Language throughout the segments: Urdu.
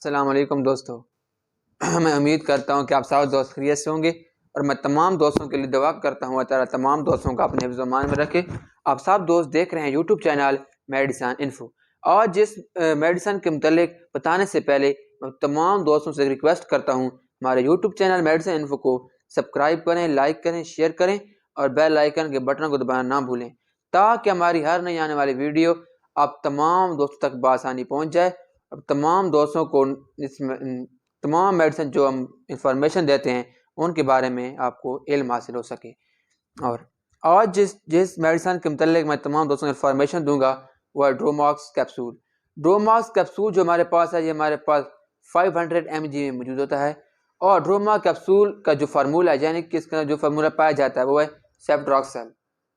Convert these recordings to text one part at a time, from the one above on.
السلام علیکم دوستو میں امید کرتا ہوں کہ آپ سارے دوست خیریت سے ہوں گے اور میں تمام دوستوں کے لیے دعا کرتا ہوں اللہ تعالیٰ تمام دوستوں کو اپنے حفظ و امان میں رکھے۔ آپ سب دوست دیکھ رہے ہیں یوٹیوب چینل میڈیسن انفو۔ آج جس میڈیسن کے متعلق بتانے سے پہلے میں تمام دوستوں سے ریکویسٹ کرتا ہوں ہمارے یوٹیوب چینل میڈیسن انفو کو سبسکرائب کریں، لائک کریں، شیئر کریں اور بیل آئیکن کے بٹن کو دبانا نہ بھولیں تاکہ ہماری ہر نئی آنے والی ویڈیو آپ تمام دوستوں تک بآسانی پہنچ جائے۔ اب تمام دوستوں کو تمام میڈیسن جو ہم انفارمیشن دیتے ہیں ان کے بارے میں آپ کو علم حاصل ہو سکے۔ اور آج جس میڈیسن کے متعلق میں تمام دوستوں کو انفارمیشن دوں گا وہ ہے ڈروماکس کیپسول۔ ڈروماکس کیپسول جو ہمارے پاس ہے یہ ہمارے پاس 500 mg میں موجود ہوتا ہے، اور ڈروما کیپسول کا جو فارمولہ ہے یعنی کہ اس کا جو فارمولہ پایا جاتا ہے وہ ہے سیفڈراکسل،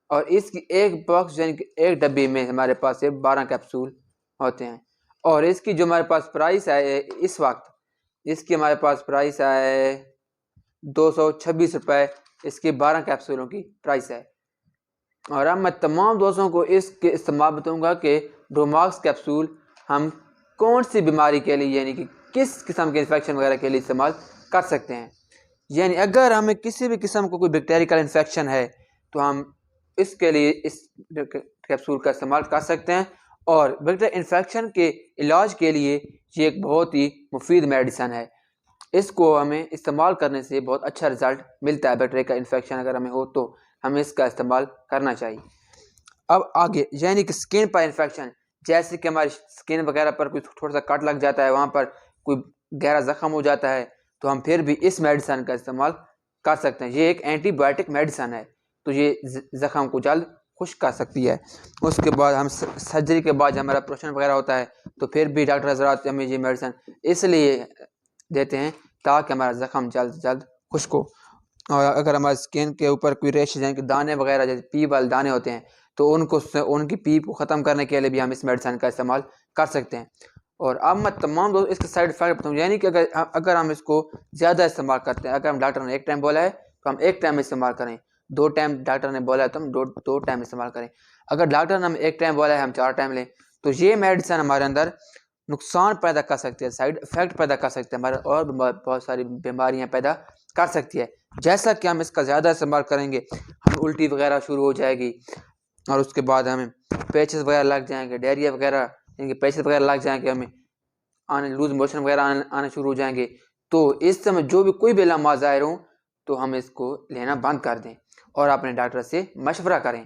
اور اس کی ایک باکس یعنی کہ ایک ڈبی میں ہمارے پاس 12 کیپسول ہوتے ہیں۔ اور اس کی جو ہمارے پاس پرائس ہے اس وقت اس کی ہمارے پاس پرائس ہے 226 روپے، اس کی 12 کیپسولوں کی پرائس ہے۔ اور اب میں تمام دوستوں کو اس کے استعمال بتاؤں گا کہ ڈروماکس کیپسول ہم کون سی بیماری کے لیے یعنی کہ کس قسم کے انفیکشن وغیرہ کے لیے استعمال کر سکتے ہیں۔ یعنی اگر ہمیں کسی بھی قسم کو کوئی بیکٹیریکل انفیکشن ہے تو ہم اس کے لیے اس کیپسول کا استعمال کر سکتے ہیں، اور بیکٹیریل انفیکشن کے علاج کے لیے یہ ایک بہت ہی مفید میڈیسن ہے۔ اس کو ہمیں استعمال کرنے سے بہت اچھا رزلٹ ملتا ہے۔ بیکٹیریل کا انفیکشن اگر ہمیں ہو تو ہمیں اس کا استعمال کرنا چاہیے۔ اب آگے یعنی کہ سکن پر انفیکشن، جیسے کہ ہماری سکن وغیرہ پر کوئی تھوڑا سا کٹ لگ جاتا ہے، وہاں پر کوئی گہرا زخم ہو جاتا ہے تو ہم پھر بھی اس میڈیسن کا استعمال کر سکتے ہیں۔ یہ ایک اینٹی بائیوٹک میڈیسن ہے تو یہ زخم کو جلد خشک کر سکتی ہے۔ اس کے بعد ہم سرجری کے بعد ہمارا آپریشن وغیرہ ہوتا ہے تو پھر بھی ڈاکٹر حضرات ہمیں یہ میڈیسن اس لیے دیتے ہیں تاکہ ہمارا زخم جلد سے جلد خشک ہو۔ اور اگر ہمارے اسکن کے اوپر کوئی ریشز یعنی کہ دانے وغیرہ جیسے پیپ والے دانے ہوتے ہیں تو ان کی پیپ کو ختم کرنے کے لیے بھی ہم اس میڈیسن کا استعمال کر سکتے ہیں۔ اور اب میں تمام دوست اس کے سائڈ افیکٹ بتاؤں، یعنی کہ اگر ہم اس کو زیادہ استعمال کرتے ہیں، اگر ہم ڈاکٹر نے ایک ٹائم بولا ہے تو ہم ایک ٹائم استعمال کریں، 2 ٹائم ڈاکٹر نے بولا ہے تو ہم دو ٹائم استعمال کریں، اگر ڈاکٹر نے ہم ایک ٹائم بولا ہے ہم 4 ٹائم لیں تو یہ میڈیسن ہمارے اندر نقصان پیدا کر سکتی ہے، سائڈ افیکٹ پیدا کر سکتے ہیں، ہمارے اور بہت ساری بیماریاں پیدا کر سکتی ہے۔ جیسا کہ ہم اس کا زیادہ استعمال کریں گے ہم الٹی وغیرہ شروع ہو جائے گی، اور اس کے بعد ہمیں پیچز وغیرہ لگ جائیں گے، ڈائریا وغیرہ یعنی کہ پیچز وغیرہ لگ جائیں گے، ہمیں لوز موشن وغیرہ آنے شروع ہو جائیں گے۔ تو اس سمے جو بھی کوئی بھی علامات ظاہر ہوں تو ہم اس کو لینا بند کر دیں اور اپنے ڈاکٹر سے مشورہ کریں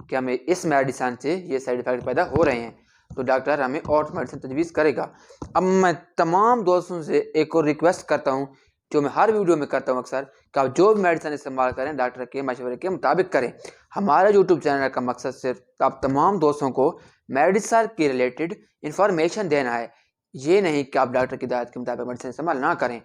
کہ ہمیں اس میڈیسن سے یہ سائیڈ افیکٹ پیدا ہو رہے ہیں تو ڈاکٹر ہمیں اور میڈیسن تجویز کرے گا۔ اب میں تمام دوستوں سے ایک اور ریکویسٹ کرتا ہوں جو میں ہر ویڈیو میں کرتا ہوں اکثر کہ آپ جو بھی میڈیسن استعمال کریں ڈاکٹر کے مشورے کے مطابق کریں۔ ہمارا یوٹیوب چینل کا مقصد صرف آپ تمام دوستوں کو میڈیسن کے ریلیٹڈ انفارمیشن دینا ہے، یہ نہیں کہ آپ ڈاکٹر کی ہدایت کے مطابق میڈیسن استعمال نہ کریں۔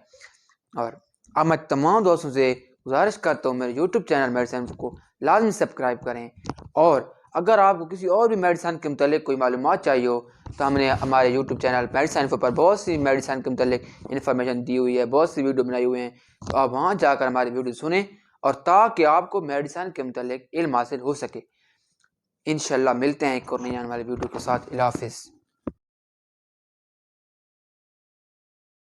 اور اب میں تمام دوستوں سے گزارش کرتا ہوں میرے یوٹیوب چینل میڈیسن کو لازمی سبسکرائب کریں، اور اگر آپ کو کسی اور بھی میڈیسن کے متعلق کوئی معلومات چاہیے ہو تو ہم نے ہمارے یوٹیوب چینل میڈیسن انفو پر بہت سی میڈیسن کے متعلق انفارمیشن دی ہوئی ہے، بہت سی ویڈیو بنائی ہوئے ہیں، تو آپ وہاں جا کر ہماری ویڈیو سنیں اور تاکہ آپ کو میڈیسن کے متعلق علم حاصل ہو سکے۔ انشاءاللہ ملتے ہیں ایک اور نئی آنے والی ویڈیو کے ساتھ۔ اللہ حافظ۔